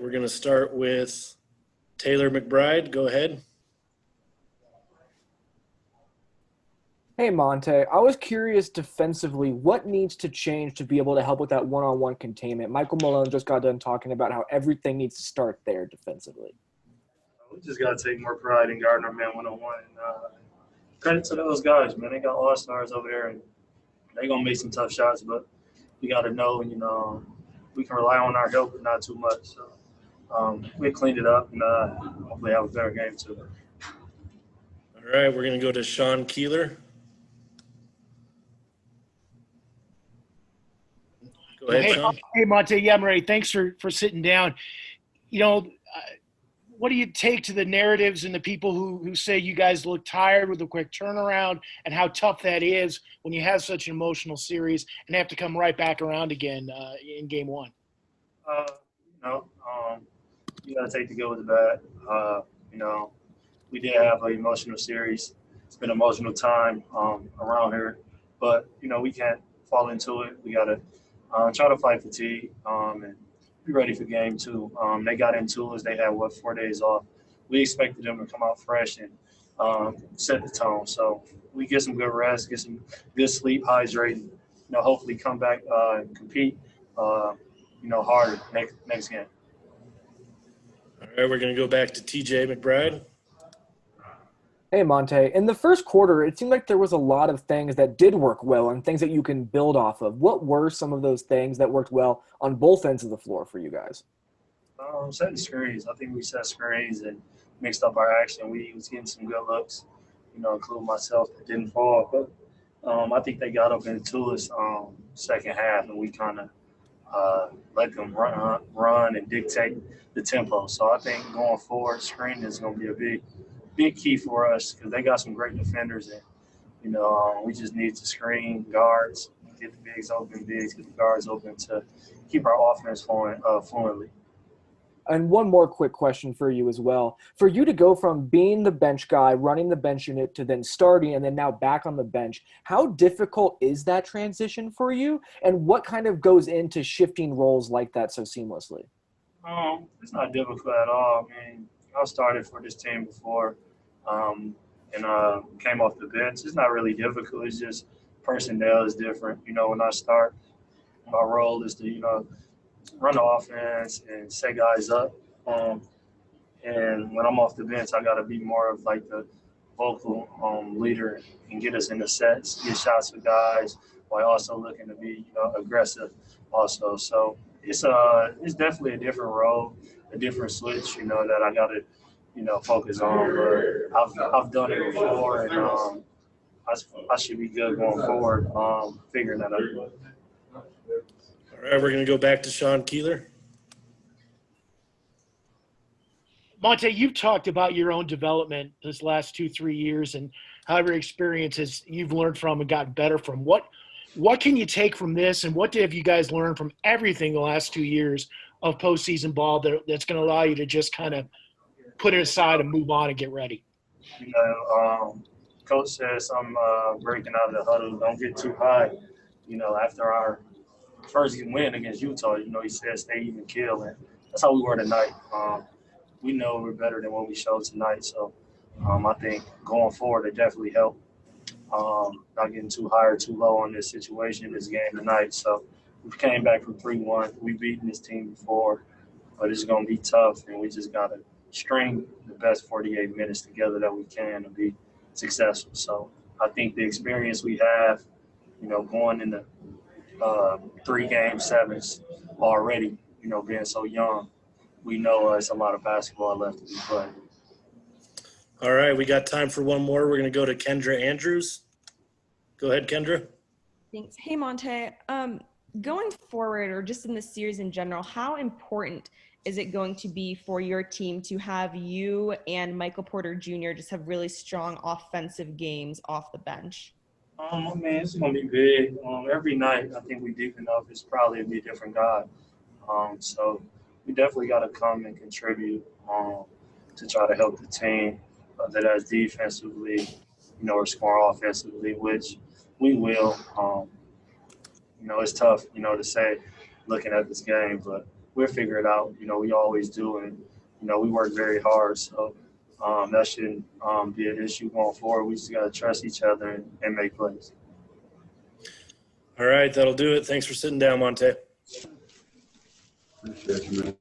we're going to start with Taylor McBride. Go ahead. Hey, Monte, I was curious defensively, what needs to change to be able to help with that one-on-one containment? Michael Malone just got done talking about how everything needs to start there defensively. We just got to take more pride in guarding our man one-on-one. And credit to those guys, man. They got all-stars over there, and they're going to make some tough shots, but we got to know, we can rely on our help, but not too much. So we cleaned it up and hopefully have a better game too. All right, we're going to go to Sean Keeler. Go ahead, Sean. Hey, Monte. Yeah, I'm ready. Thanks for sitting down. What do you take to the narratives and the people who say you guys look tired with a quick turnaround and how tough that is when you have such an emotional series and have to come right back around again in game one? You got to take the good with the bad. We did have an emotional series. It's been an emotional time around here, but, we can't fall into it. We got to try to fight fatigue and be ready for game two. They got into us. They had, 4 days off. We expected them to come out fresh and set the tone. So we get some good rest, get some good sleep, hydrate, hopefully come back and compete, harder next game. All right, we're going to go back to TJ McBride. Hey, Monte. In the first quarter, it seemed like there was a lot of things that did work well and things that you can build off of. What were some of those things that worked well on both ends of the floor for you guys? Setting screens. I think we set screens and mixed up our action. We was getting some good looks, including myself, that didn't fall. But I think they got up into us second half, and we kind of let them run and dictate the tempo. So I think going forward, screening is going to be a big key for us because they got some great defenders, and we just need to screen guards, get the bigs, get the guards open to keep our offense flowing fluently. And one more quick question for you as well. For you to go from being the bench guy, running the bench unit, to then starting and then now back on the bench, how difficult is that transition for you? And what kind of goes into shifting roles like that so seamlessly? It's not difficult at all. I mean, I started for this team before and came off the bench. It's not really difficult. It's just personnel is different. When I start, my role is to, run the offense and set guys up. And when I'm off the bench, I got to be more of like the vocal leader and get us in the sets, get shots for guys while also looking to be, aggressive also. So it's definitely a different role, a different switch, that I got to, focus on. But I've done it before, and I should be good going forward, figuring that out. All right, we're going to go back to Sean Keeler. Monte, you've talked about your own development this last 2-3 years and how every experiences you've learned from and gotten better from. What can you take from this, and what have you guys learned from everything the last 2 years of postseason ball that's going to allow you to just kind of put it aside and move on and get ready? Coach says I'm breaking out of the huddle. Don't get too high. After our first win against Utah, he said stay even kill, and that's how we were tonight. We know we're better than what we showed tonight, so I think going forward it definitely helped. Not getting too high or too low on this situation, this game tonight. So we came back from 3-1. We've beaten this team before, but it's going to be tough, and we just got to string the best 48 minutes together that we can to be successful. So I think the experience we have, going into 3 game sevens already, being so young, we know it's a lot of basketball left to be played. All right, we got time for one more. We're going to go to Kendra Andrews. Go ahead, Kendra. Thanks. Hey, Monte. Going forward, or just in this series in general, how important is it going to be for your team to have you and Michael Porter Jr. just have really strong offensive games off the bench? It's going to be big. Every night, I think we deep enough, it's probably be a different guy. So we definitely got to come and contribute to try to help the team, whether that's defensively, or score offensively, which we will. It's tough, to say looking at this game, but we'll figure it out. You know, we always do, and you know, we work very hard. So that shouldn't be an issue going forward. We just got to trust each other and make plays. All right, that'll do it. Thanks for sitting down, Monte. Appreciate you, man.